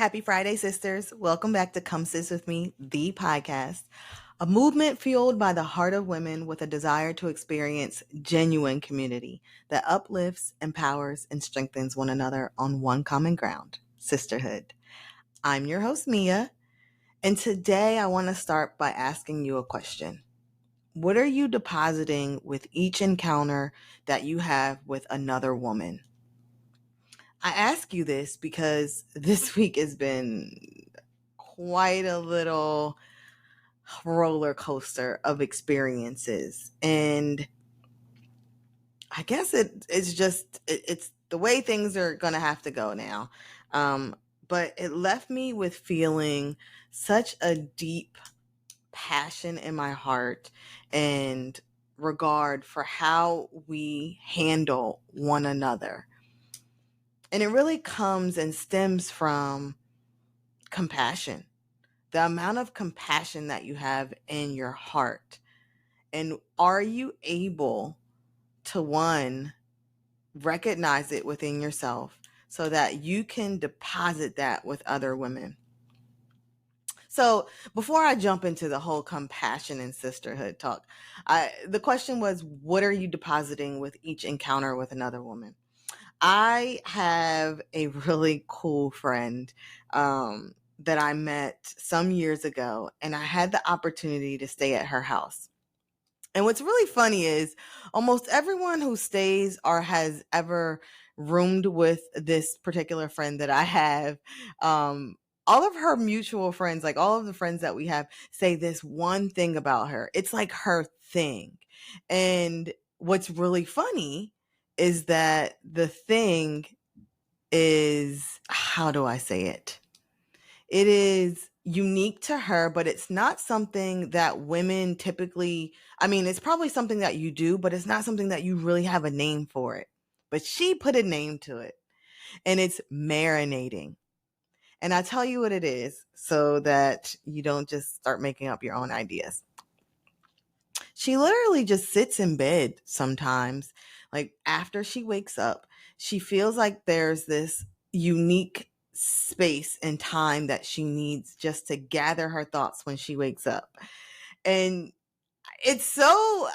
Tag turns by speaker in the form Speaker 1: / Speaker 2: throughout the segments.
Speaker 1: Happy Friday, sisters. Welcome back to Come Sis With Me, the podcast, a movement fueled by the heart of women with a desire to experience genuine community that uplifts, empowers, and strengthens one another on one common ground, sisterhood. I'm your host, Mia, and today I want to start by asking you a question. What are you depositing with each encounter that you have with another woman? I ask you this because this week has been quite a little roller coaster of experiences. And I guess it's the way things are going to have to go now. But it left me with feeling such a deep passion in my heart and regard for how we handle one another. And it really comes and stems from compassion, the amount of compassion that you have in your heart. And are you able to, one, recognize it within yourself so that you can deposit that with other women? So before I jump into the whole compassion and sisterhood talk, the question was, what are you depositing with each encounter with another woman? I have a really cool friend that I met some years ago, and I had the opportunity to stay at her house. And what's really funny is almost everyone who stays or has ever roomed with this particular friend that I have, all of her mutual friends, like all of the friends that we have, say this one thing about her. It's like her thing. And what's really funny is that the thing is, how do I say it? It is unique to her, but it's not something that women typically, it's probably something that you do, but it's not something that you really have a name for it. But she put a name to it, and it's marinating. And I tell you what it is so that you don't just start making up your own ideas. She literally just sits in bed sometimes, like after she wakes up. She feels like there's this unique space and time that she needs just to gather her thoughts when she wakes up. And it's so,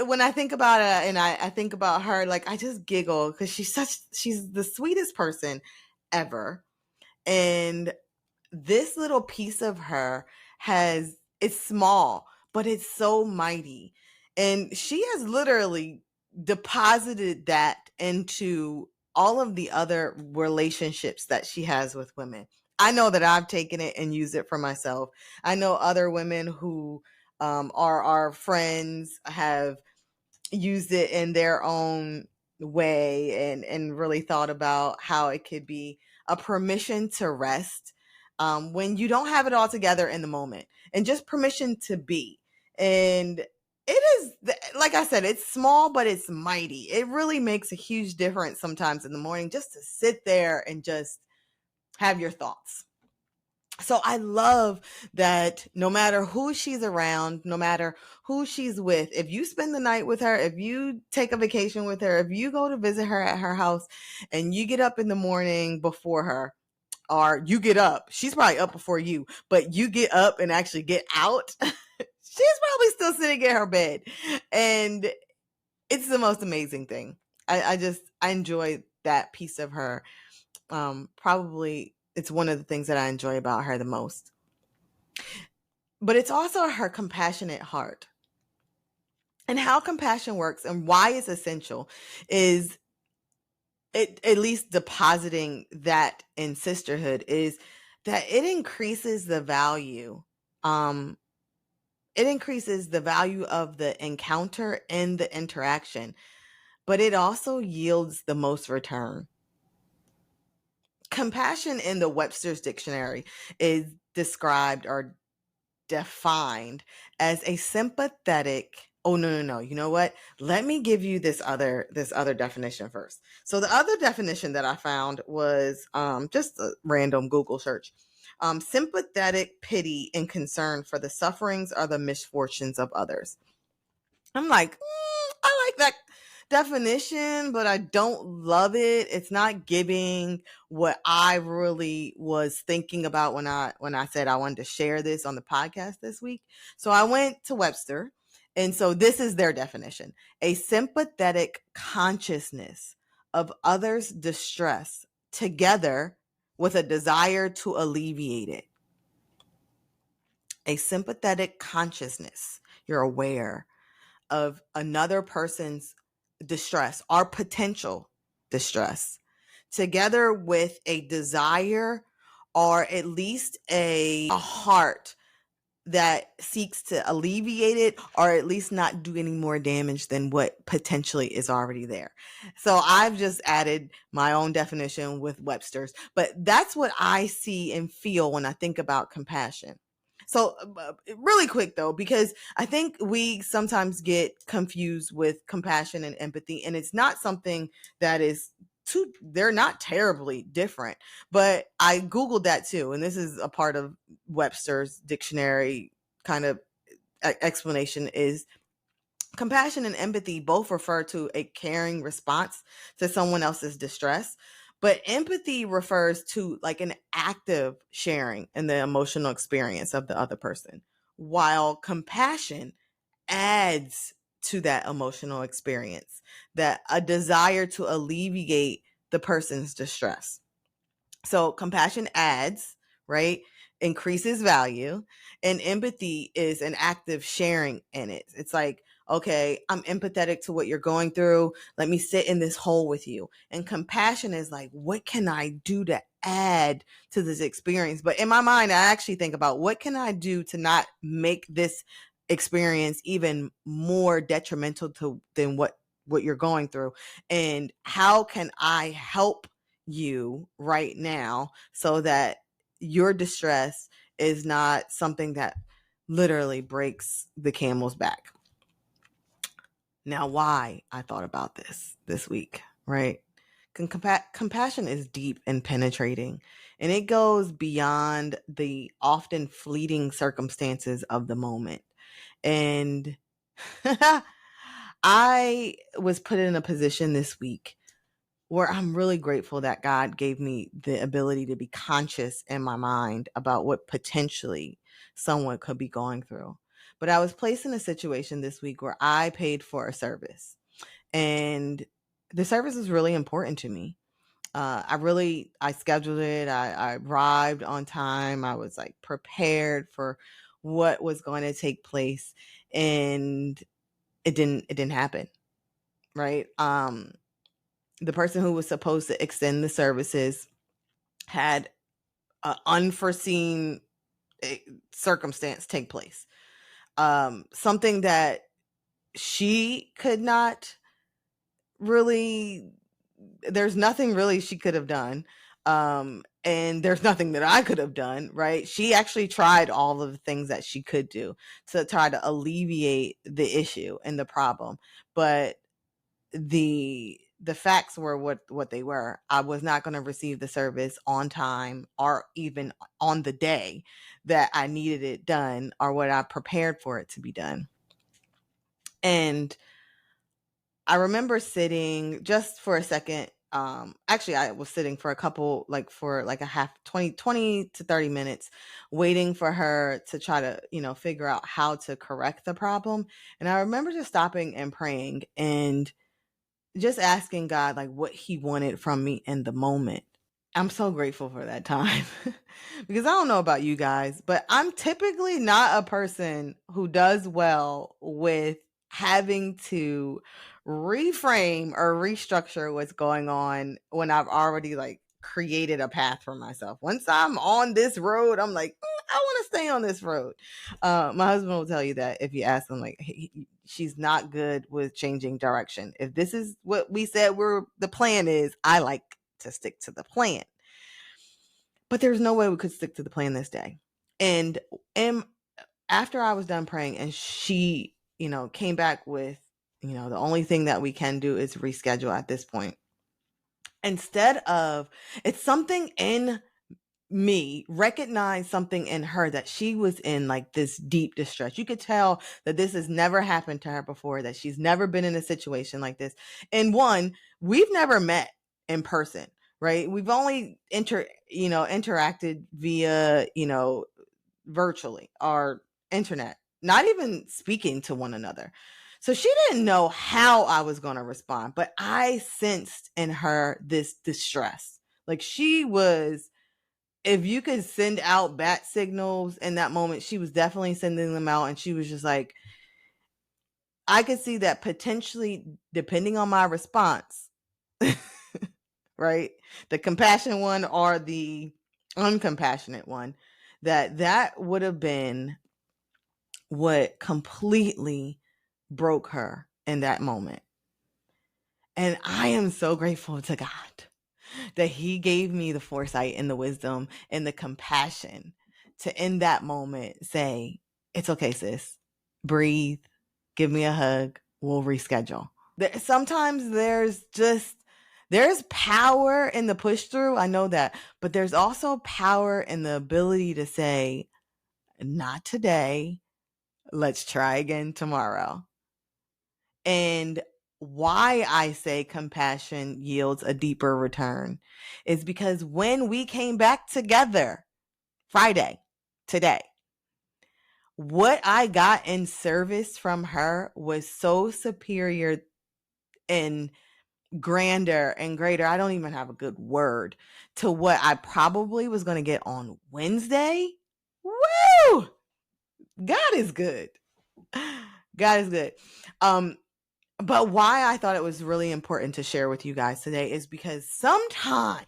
Speaker 1: when I think about it and I think about her, like I just giggle because she's the sweetest person ever. And this little piece of her it's small, but it's so mighty. And she has literally deposited that into all of the other relationships that she has with women. I know that I've taken it and used it for myself. I know other women who are our friends have used it in their own way and really thought about how it could be a permission to rest when you don't have it all together in the moment, and just permission to be. And it is, like I said, it's small, but it's mighty. It really makes a huge difference sometimes in the morning just to sit there and just have your thoughts. So I love that no matter who she's around, no matter who she's with, if you spend the night with her, if you take a vacation with her, if you go to visit her at her house and you get up in the morning before her, or you get up, she's probably up before you, but you get up and actually get out, she's probably still sitting in her bed. And it's the most amazing thing. I enjoy that piece of her. Probably it's one of the things that I enjoy about her the most. But it's also her compassionate heart. And how compassion works and why it's essential is it, at least depositing that in sisterhood, is that it increases the value. It increases the value of the encounter and the interaction, but it also yields the most return. Compassion in the Webster's dictionary is described or defined as a sympathetic. Oh, no. You know what? Let me give you this other definition first. So the other definition that I found was just a random Google search. Sympathetic pity and concern for the sufferings or the misfortunes of others. I'm like, I like definition, but I don't love it. It's not giving what I really was thinking about when I said I wanted to share this on the podcast this week. So I went to Webster, and so this is their definition: a sympathetic consciousness of others' distress together with a desire to alleviate it. A sympathetic consciousness. You're aware of another person's distress or potential distress, together with a desire or at least a heart that seeks to alleviate it, or at least not do any more damage than what potentially is already there. So I've just added my own definition with Webster's, but that's what I see and feel when I think about compassion. So really quick though, because I think we sometimes get confused with compassion and empathy, and it's not something that is they're not terribly different, but I Googled that too. And this is a part of Webster's dictionary kind of explanation is compassion and empathy both refer to a caring response to someone else's distress, but empathy refers to like an active sharing in the emotional experience of the other person, while compassion adds to that emotional experience, that a desire to alleviate the person's distress. So compassion adds, right? Increases value. And empathy is an active sharing in it. It's like, okay, I'm empathetic to what you're going through. Let me sit in this hole with you. And compassion is like, what can I do to add to this experience? But in my mind, I actually think about what can I do to not make this experience even more detrimental than what you're going through, and how can I help you right now so that your distress is not something that literally breaks the camel's back. Now, why I thought about this week, right? Compassion is deep and penetrating, and it goes beyond the often fleeting circumstances of the moment. And I was put in a position this week where I'm really grateful that God gave me the ability to be conscious in my mind about what potentially someone could be going through. But I was placed in a situation this week where I paid for a service, and the service is really important to me. I scheduled it. I arrived on time. I was like prepared for what was going to take place, and it didn't happen. Right. The person who was supposed to extend the services had an unforeseen circumstance take place. Something that she could not really, there's nothing really she could have done. And there's nothing that I could have done, right? She actually tried all of the things that she could do to try to alleviate the issue and the problem. But the facts were what they were. I was not going to receive the service on time or even on the day that I needed it done or what I prepared for it to be done. And I remember sitting just for a second. Actually, I was sitting for a half 20 to 30 minutes waiting for her to try to, figure out how to correct the problem. And I remember just stopping and praying and just asking God like what he wanted from me in the moment. I'm so grateful for that time because I don't know about you guys, but I'm typically not a person who does well with having to reframe or restructure what's going on when I've already like created a path for myself. Once I'm on this road, I'm like, I want to stay on this road. My husband will tell you that if you ask him, like, she's not good with changing direction. If this is what we said the plan is, I like to stick to the plan. But there's no way we could stick to the plan this day. And after I was done praying and she, came back with, the only thing that we can do is reschedule at this point. Instead of, it's something in me recognize something in her, that she was in like this deep distress. You could tell that this has never happened to her before, that she's never been in a situation like this. And one, we've never met in person, right? We've only interacted via, virtually, or internet, not even speaking to one another. So she didn't know how I was going to respond, but I sensed in her this distress. Like, she was, if you could send out bat signals in that moment, she was definitely sending them out. And she was just like, I could see that potentially, depending on my response, right? The compassionate one or the uncompassionate one, that would have been what completely broke her in that moment. And I am so grateful to God that He gave me the foresight and the wisdom and the compassion to, in that moment, say, it's okay, sis. Breathe. Give me a hug. We'll reschedule. Sometimes there's power in the push through. I know that. But there's also power in the ability to say, not today. Let's try again tomorrow. And why I say compassion yields a deeper return is because when we came back together Friday, today, what I got in service from her was so superior and grander and greater. I don't even have a good word to what I probably was going to get on Wednesday. Woo! God is good. God is good. But why I thought it was really important to share with you guys today is because sometimes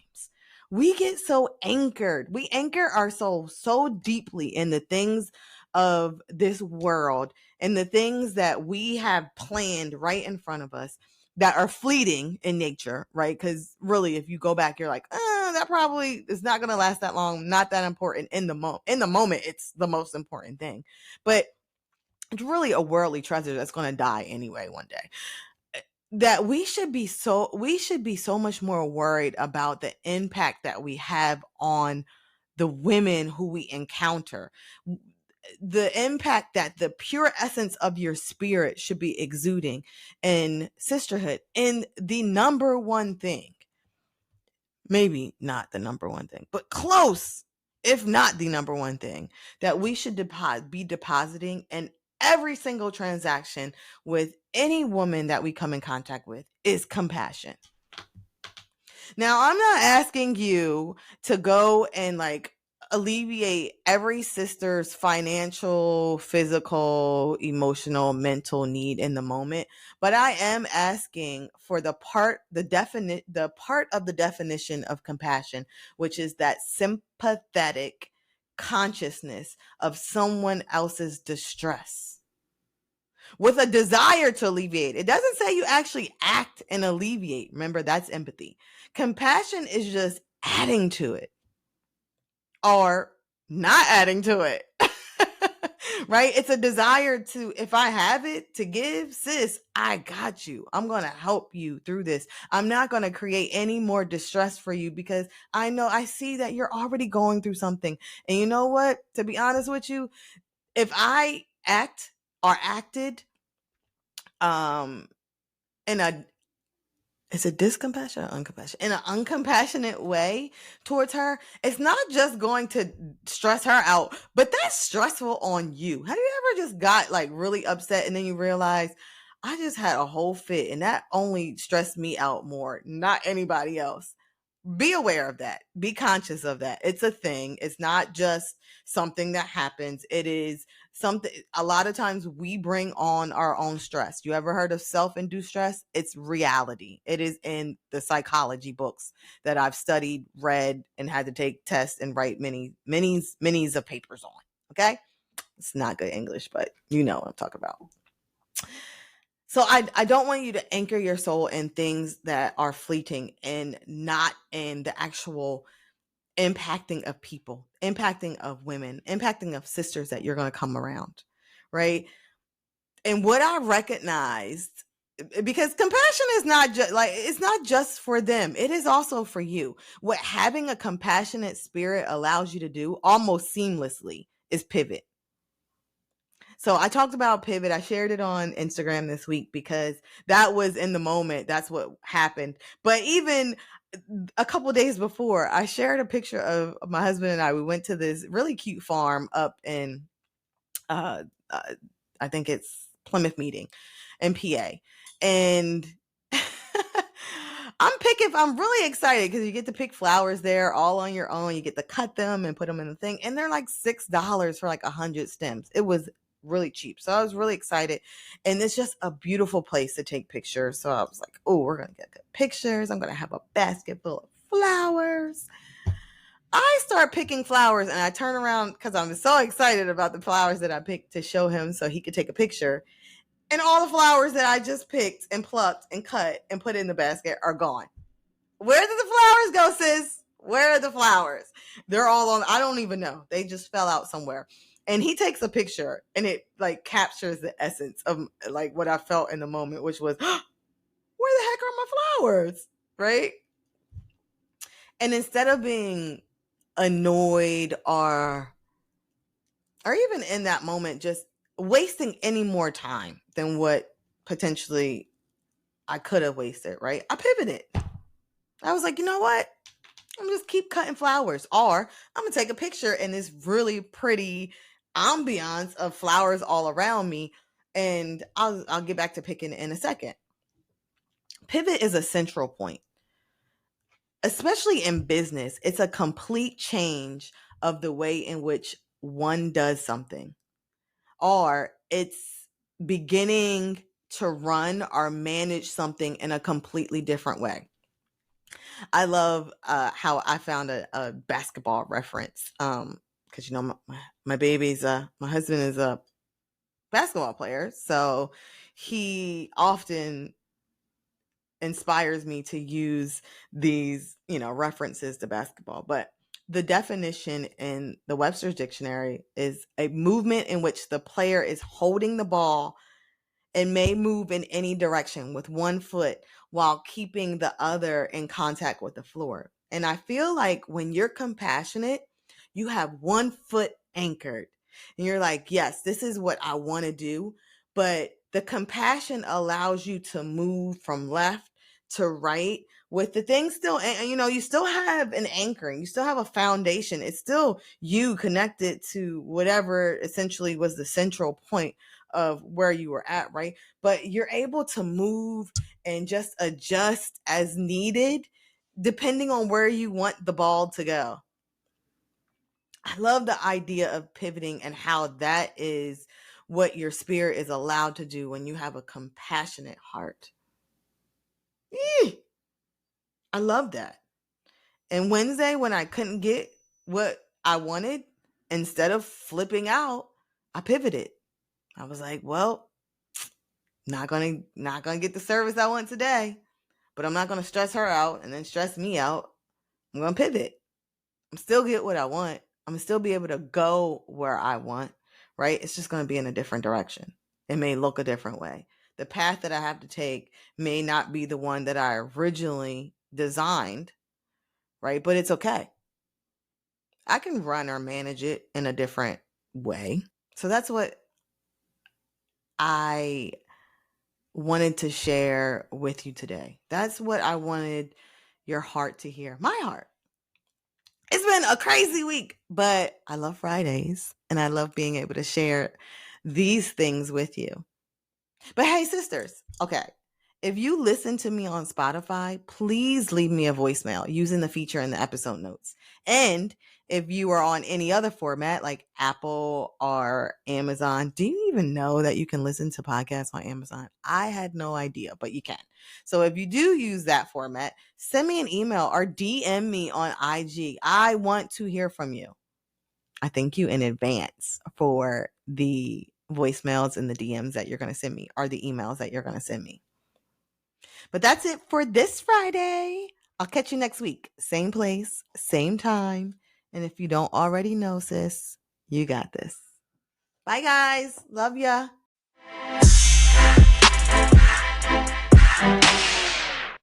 Speaker 1: we get so anchored. We anchor our soul so deeply in the things of this world and the things that we have planned right in front of us that are fleeting in nature, right? Because really, if you go back, you're like, that probably is not going to last that long, not that important in the moment. In the moment, it's the most important thing. But it's really a worldly treasure that's going to die anyway one day. That we should be so much more worried about the impact that we have on the women who we encounter. The impact that the pure essence of your spirit should be exuding in sisterhood. And the number one thing, maybe not the number one thing, but close, if not the number one thing, that we should be depositing in every single transaction with any woman that we come in contact with is compassion. Now, I'm not asking you to go and like alleviate every sister's financial, physical, emotional, mental need in the moment, but I am asking for the part of the definition of compassion, which is that sympathetic consciousness of someone else's distress with a desire to alleviate. It doesn't say you actually act and alleviate. Remember, that's empathy. Compassion is just adding to it or not adding to it. Right? It's a desire to, if I have it to give, sis, I got you. I'm going to help you through this. I'm not going to create any more distress for you because I see that you're already going through something. And you know what? To be honest with you, if I act or acted in a, is it discompassion or uncompassion? In an uncompassionate way towards her, it's not just going to stress her out, but that's stressful on you. Have you ever just got like really upset and then you realize, I just had a whole fit and that only stressed me out more, not anybody else? Be aware of that. Be conscious of that. It's a thing. It's not just something that happens. It is something. A lot of times we bring on our own stress. You ever heard of self-induced stress? It's reality. It is in the psychology books that I've studied, read, and had to take tests and write many of papers on. Okay? It's not good English, but you know what I'm talking about. So I don't want you to anchor your soul in things that are fleeting and not in the actual impacting of people, impacting of women, impacting of sisters that you're going to come around, right? And what I recognized because compassion is not just like, it's not just for them. It is also for you. What having a compassionate spirit allows you to do almost seamlessly is pivot. So I talked about pivot. I shared it on Instagram this week because that was in the moment. That's what happened. But even a couple of days before, I shared a picture of my husband and I. We went to this really cute farm up in, uh, I think it's Plymouth Meeting in PA. And I'm really excited because you get to pick flowers there all on your own. You get to cut them and put them in the thing. And they're like $6 for like 100 stems. It was really cheap. So I was really excited. And it's just a beautiful place to take pictures. So I was like, oh, we're going to get good pictures. I'm going to have a basket full of flowers. I start picking flowers and I turn around because I'm so excited about the flowers that I picked to show him so he could take a picture. And all the flowers that I just picked and plucked and cut and put in the basket are gone. Where did the flowers go, sis? Where are the flowers? They're all on, I don't even know. They just fell out somewhere. And he takes a picture and it like captures the essence of like what I felt in the moment, which was, where the heck are my flowers? Right? And instead of being annoyed or even in that moment, just wasting any more time than what potentially I could have wasted, right? I pivoted. I was like, you know what? I'm just keep cutting flowers, or I'm gonna take a picture in this really pretty ambiance of flowers all around me, and I'll get back to picking in a second. Pivot is a central point, especially in business. It's a complete change of the way in which one does something, or it's beginning to run or manage something in a completely different way. I love how I found a basketball reference because, you know, my baby's my husband is a basketball player, so he often inspires me to use these, you know, references to basketball. But the definition in the Webster's Dictionary is a movement in which the player is holding the ball and may move in any direction with one foot while keeping the other in contact with the floor. And I feel like when you're compassionate, you have one foot anchored and you're like, yes, this is what I want to do. But the compassion allows you to move from left to right with the thing still, and you know, you still have an anchoring, you still have a foundation. It's still you connected to whatever essentially was the central point of where you were at, right? But you're able to move and just adjust as needed depending on where you want the ball to go. I love the idea of pivoting and how that is what your spirit is allowed to do when you have a compassionate heart. I love that. And Wednesday, when I couldn't get what I wanted, instead of flipping out, I pivoted. I was like, well, not gonna get the service I want today, but I'm not gonna stress her out and then stress me out. I'm gonna pivot. I'm still get what I want. I'm gonna still be able to go where I want, right? It's just gonna be in a different direction. It may look a different way. The path that I have to take may not be the one that I originally designed, right? But it's okay. I can run or manage it in a different way. So that's what I wanted to share with you today. That's what I wanted your heart to hear. My heart. It's been a crazy week, but I love Fridays and I love being able to share these things with you. But hey, sisters, okay. If you listen to me on Spotify, please leave me a voicemail using the feature in the episode notes. And if you are on any other format like Apple or Amazon, do you even know that you can listen to podcasts on Amazon? I had no idea, but you can. So if you do use that format, send me an email or DM me on IG. I want to hear from you. I thank you in advance for the voicemails and the DMs that you're going to send me, or the emails that you're going to send me. But that's it for this Friday. I'll catch you next week. Same place, same time. And if you don't already know, sis, you got this. Bye, guys. Love ya.